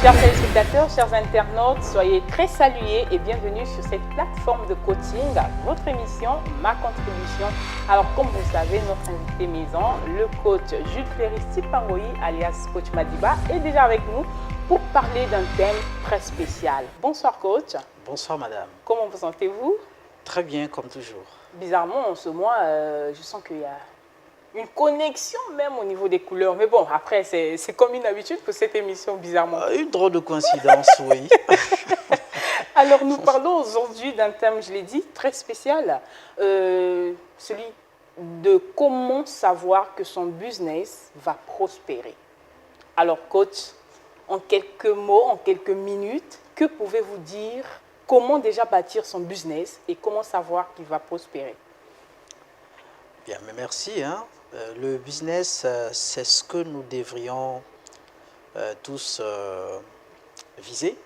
Chers téléspectateurs, chers internautes, soyez très salués et bienvenue sur cette plateforme de coaching, votre émission, ma contribution. Alors, comme vous le savez, notre invité maison, le coach Jules Fleury Pangoyi, alias Coach Madiba, est déjà avec nous pour parler d'un thème très spécial. Bonsoir coach. Bonsoir madame. Comment vous sentez-vous? Très bien, comme toujours. Bizarrement, en ce mois, je sens qu'il y a une connexion même au niveau des couleurs. Mais bon, après, c'est comme une habitude pour cette émission, bizarrement. Une drôle de coïncidence, oui. Alors, nous parlons aujourd'hui d'un thème, je l'ai dit, très spécial. Celui de comment savoir que son business va prospérer. Alors, coach, en quelques mots, en quelques minutes, que pouvez-vous dire? Comment déjà bâtir son business et comment savoir qu'il va prospérer? Bien, mais merci. Le business, c'est ce que nous devrions tous viser.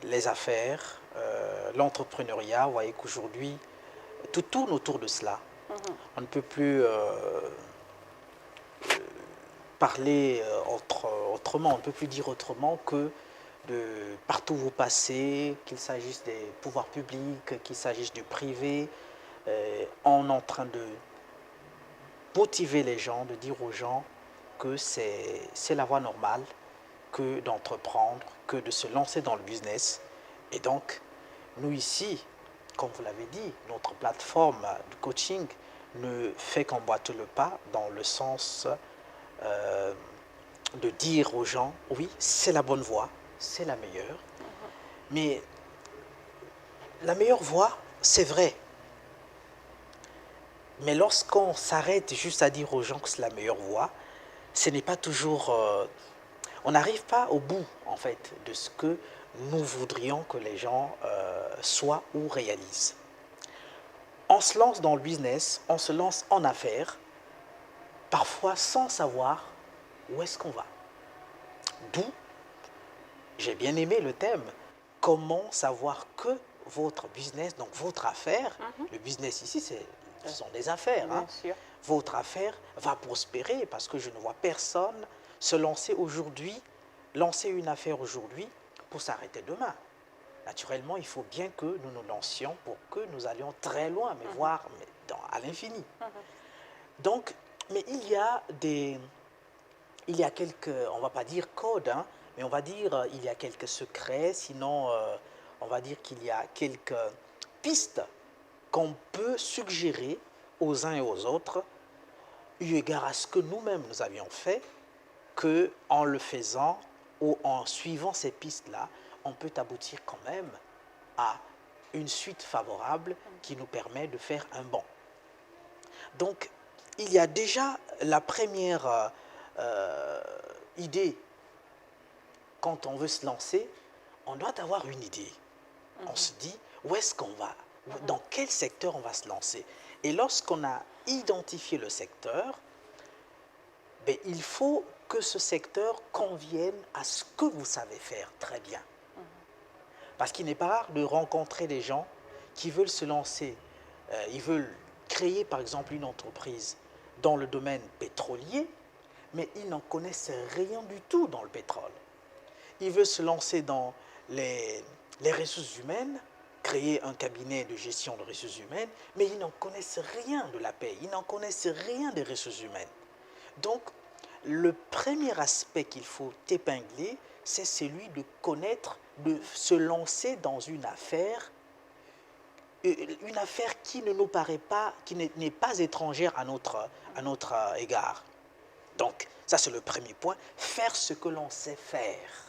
Les affaires, l'entrepreneuriat, vous voyez qu'aujourd'hui, tout tourne autour de cela. On ne peut plus parler autrement, on ne peut plus dire autrement que de partout où vous passez, qu'il s'agisse des pouvoirs publics, qu'il s'agisse du privé, on est en train de motiver les gens, de dire aux gens que c'est la voie normale que d'entreprendre, que de se lancer dans le business. Et donc, nous ici, comme vous l'avez dit, notre plateforme de coaching ne fait qu'emboîter le pas dans le sens de dire aux gens, oui, c'est la bonne voie, c'est la meilleure. Mais la meilleure voie, c'est vrai. Mais lorsqu'on s'arrête juste à dire aux gens que c'est la meilleure voie, ce n'est pas toujours... on n'arrive pas au bout, en fait, de ce que nous voudrions que les gens soient ou réalisent. On se lance dans le business, on se lance en affaires, parfois sans savoir où est-ce qu'on va. D'où, j'ai bien aimé le thème, comment savoir que votre business, donc votre affaire, le business ici, ce sont des affaires. Bien sûr. Votre affaire va prospérer parce que je ne vois personne se lancer aujourd'hui, lancer une affaire aujourd'hui pour s'arrêter demain. Naturellement, il faut bien que nous nous lancions pour que nous allions très loin, mais voire à l'infini. Donc, mais il y a quelques, on ne va pas dire codes, mais on va dire il y a quelques secrets, sinon on va dire qu'il y a quelques pistes qu'on peut suggérer aux uns et aux autres, eu égard à ce que nous-mêmes nous avions fait, qu'en le faisant ou en suivant ces pistes-là, on peut aboutir quand même à une suite favorable qui nous permet de faire un bond. Donc, il y a déjà la première idée. Quand on veut se lancer, on doit avoir une idée. On se dit, où est-ce qu'on va? Dans quel secteur on va se lancer? Et lorsqu'on a identifié le secteur, ben, il faut que ce secteur convienne à ce que vous savez faire très bien. Parce qu'il n'est pas rare de rencontrer des gens qui veulent se lancer, ils veulent créer par exemple une entreprise dans le domaine pétrolier, mais ils n'en connaissent rien du tout dans le pétrole. Ils veulent se lancer dans les ressources humaines, créer un cabinet de gestion de ressources humaines, mais ils n'en connaissent rien de la paix, ils n'en connaissent rien des ressources humaines. Donc, le premier aspect qu'il faut épingler, c'est celui de connaître, de se lancer dans une affaire qui ne nous paraît pas, qui n'est pas étrangère à notre égard. Donc, ça c'est le premier point, faire ce que l'on sait faire.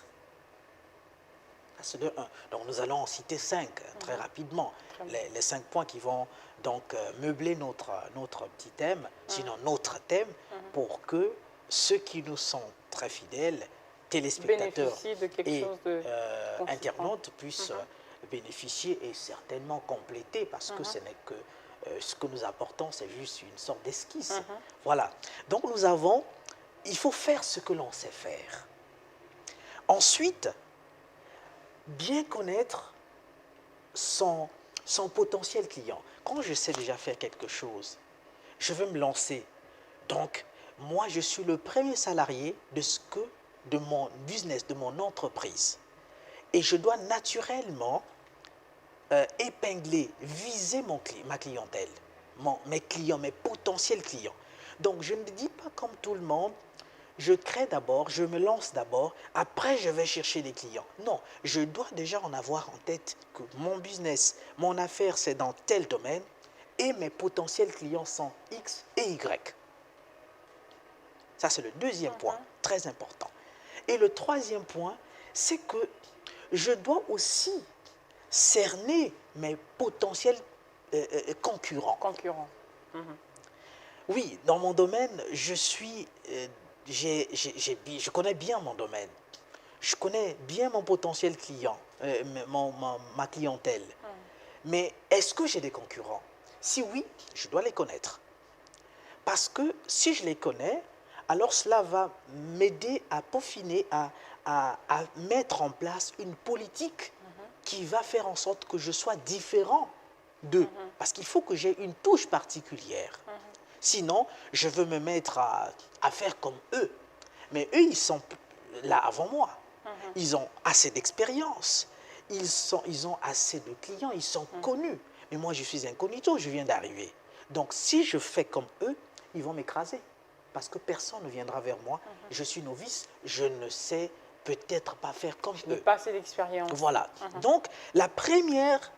C'est de 1. Donc nous allons en citer 5 très rapidement. Les 5 points qui vont donc meubler notre petit thème, sinon notre thème, pour que ceux qui nous sont très fidèles, téléspectateurs et internautes, puissent bénéficier et certainement compléter, parce que ce n'est que ce que nous apportons, c'est juste une sorte d'esquisse. Voilà. Donc il faut faire ce que l'on sait faire. Ensuite, bien connaître son potentiel client. Quand je sais déjà faire quelque chose, je veux me lancer. Donc, moi, je suis le premier salarié de ce que de mon business, de mon entreprise. Et je dois naturellement épingler, viser ma clientèle, mes clients, mes potentiels clients. Donc, je ne dis pas comme tout le monde, je crée d'abord, je me lance d'abord, après je vais chercher des clients. Non, je dois déjà en avoir en tête que mon business, mon affaire, c'est dans tel domaine et mes potentiels clients sont X et Y. Ça, c'est le deuxième point, très important. Et le troisième point, c'est que je dois aussi cerner mes potentiels concurrents. Oui, dans mon domaine, je connais bien mon domaine. Je connais bien mon potentiel client, ma clientèle. Mais est-ce que j'ai des concurrents? Si oui, je dois les connaître. Parce que si je les connais, alors cela va m'aider à peaufiner, à mettre en place une politique qui va faire en sorte que je sois différent d'eux. Parce qu'il faut que j'ai une touche particulière. Sinon, je veux me mettre à faire comme eux. Mais eux, ils sont là avant moi. Ils ont assez d'expérience. Ils ont assez de clients. Ils sont connus. Mais moi, je suis incognito. Je viens d'arriver. Donc, si je fais comme eux, ils vont m'écraser. Parce que personne ne viendra vers moi. Je suis novice. Je ne sais peut-être pas faire comme eux. Je n'ai pas assez d'expérience. Voilà. Donc, la première,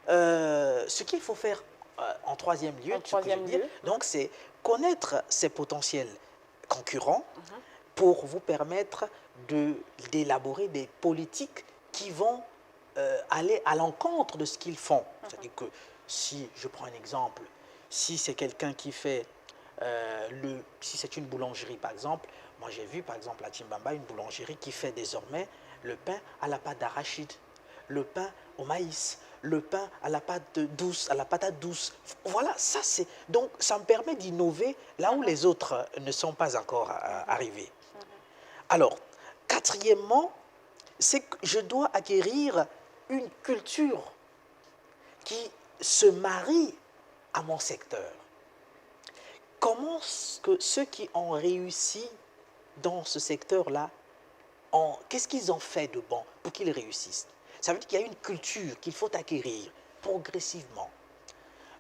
ce qu'il faut faire en troisième lieu, donc c'est connaître ses potentiels concurrents pour vous permettre d'élaborer des politiques qui vont aller à l'encontre de ce qu'ils font. C'est-à-dire que si, je prends un exemple, si c'est quelqu'un qui fait, si c'est une boulangerie par exemple, moi j'ai vu par exemple à Timbamba une boulangerie qui fait désormais le pain à la pâte d'arachide, le pain au maïs, le pain à la pâte douce, à la patate douce. Voilà, ça c'est... Donc, ça me permet d'innover là où les autres ne sont pas encore arrivés. Alors, quatrièmement, c'est que je dois acquérir une culture qui se marie à mon secteur. Comment que ceux qui ont réussi dans ce secteur-là, qu'est-ce qu'ils ont fait de bon pour qu'ils réussissent? Ça veut dire qu'il y a une culture qu'il faut acquérir progressivement.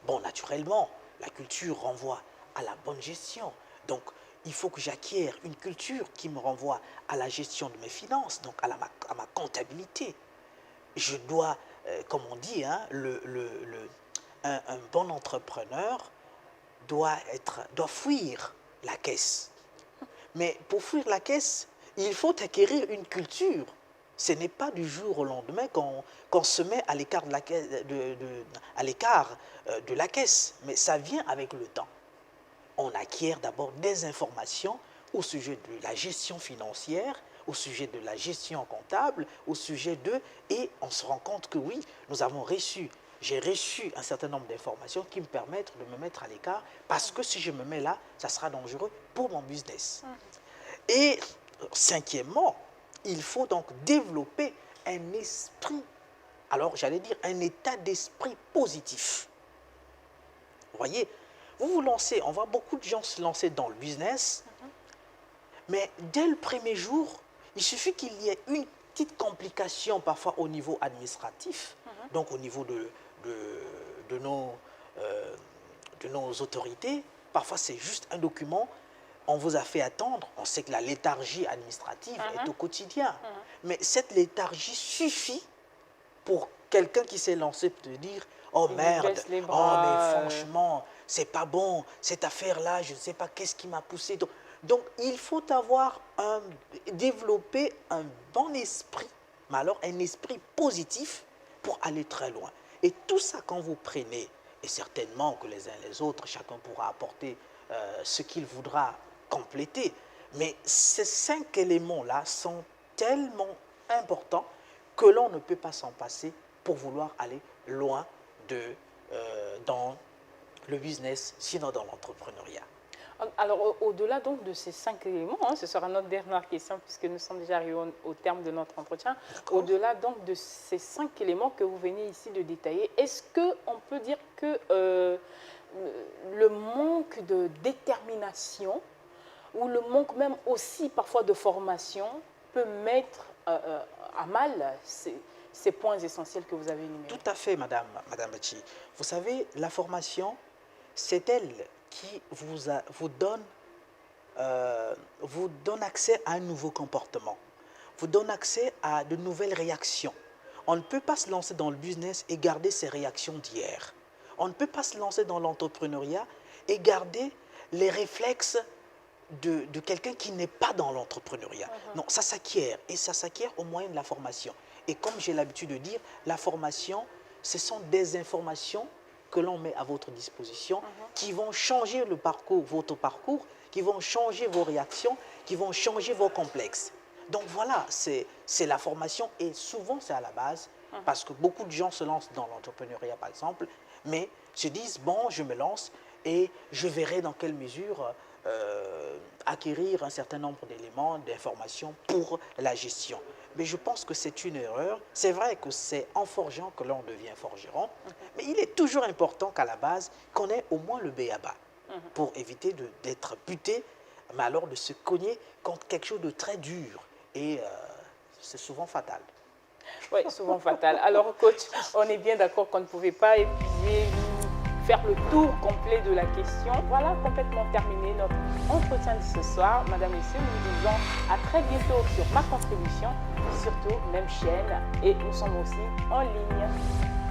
Bon, naturellement, la culture renvoie à la bonne gestion. Donc, il faut que j'acquière une culture qui me renvoie à la gestion de mes finances, donc à ma comptabilité. Je dois, comme on dit, hein, un bon entrepreneur doit fuir la caisse. Mais pour fuir la caisse, il faut acquérir une culture. Ce n'est pas du jour au lendemain qu'on se met à l'écart de la caisse, mais ça vient avec le temps. On acquiert d'abord des informations au sujet de la gestion financière, au sujet de la gestion comptable, au sujet et on se rend compte que oui, j'ai reçu un certain nombre d'informations qui me permettent de me mettre à l'écart parce que si je me mets là, ça sera dangereux pour mon business. Et cinquièmement, il faut donc développer un esprit, alors j'allais dire un état d'esprit positif. Vous voyez, vous vous lancez, on voit beaucoup de gens se lancer dans le business, mais dès le premier jour, il suffit qu'il y ait une petite complication parfois au niveau administratif, donc au niveau de nos autorités. Parfois, c'est juste un document. On vous a fait attendre, on sait que la léthargie administrative est au quotidien. Mais cette léthargie suffit pour quelqu'un qui s'est lancé de dire « Oh merde, oh mais franchement, c'est pas bon, cette affaire-là, je ne sais pas qu'est-ce qui m'a poussé. » Donc, il faut développer un bon esprit, mais alors un esprit positif pour aller très loin. Et tout ça, quand vous prenez, et certainement que les uns et les autres, chacun pourra apporter ce qu'il voudra compléter. Mais ces 5 éléments-là sont tellement importants que l'on ne peut pas s'en passer pour vouloir aller loin dans le business, sinon dans l'entrepreneuriat. Alors, au-delà donc de ces 5 éléments, ce sera notre dernière question puisque nous sommes déjà arrivés au terme de notre entretien. Au-delà donc de ces 5 éléments que vous venez ici de détailler, est-ce qu'on peut dire que le manque de détermination ou le manque même aussi parfois de formation peut mettre à mal ces points essentiels que vous avez énumérés. Tout à fait, Madame Bachi. Vous savez, la formation, c'est elle qui vous donne accès à un nouveau comportement, vous donne accès à de nouvelles réactions. On ne peut pas se lancer dans le business et garder ses réactions d'hier. On ne peut pas se lancer dans l'entrepreneuriat et garder les réflexes de quelqu'un qui n'est pas dans l'entrepreneuriat. Non, ça s'acquiert, et ça s'acquiert au moyen de la formation. Et comme j'ai l'habitude de dire, la formation, ce sont des informations que l'on met à votre disposition qui vont changer le parcours, votre parcours, qui vont changer vos réactions, qui vont changer vos complexes. Donc voilà, c'est la formation, et souvent c'est à la base, parce que beaucoup de gens se lancent dans l'entrepreneuriat par exemple, mais se disent, bon, je me lance et je verrai dans quelle mesure acquérir un certain nombre d'éléments, d'informations pour la gestion. Mais je pense que c'est une erreur. C'est vrai que c'est en forgeant que l'on devient forgeron, mais il est toujours important qu'à la base, qu'on ait au moins le b.a.-ba pour éviter d'être buté, mais alors de se cogner contre quelque chose de très dur. Et c'est souvent fatal. Oui, souvent fatal. Alors, coach, on est bien d'accord qu'on ne pouvait pas épuiser, faire le tour complet de la question. Voilà, complètement terminé notre entretien de ce soir. Madame, Messieurs, nous vous disons à très bientôt sur Ma Contribution, surtout même chaîne, et nous sommes aussi en ligne.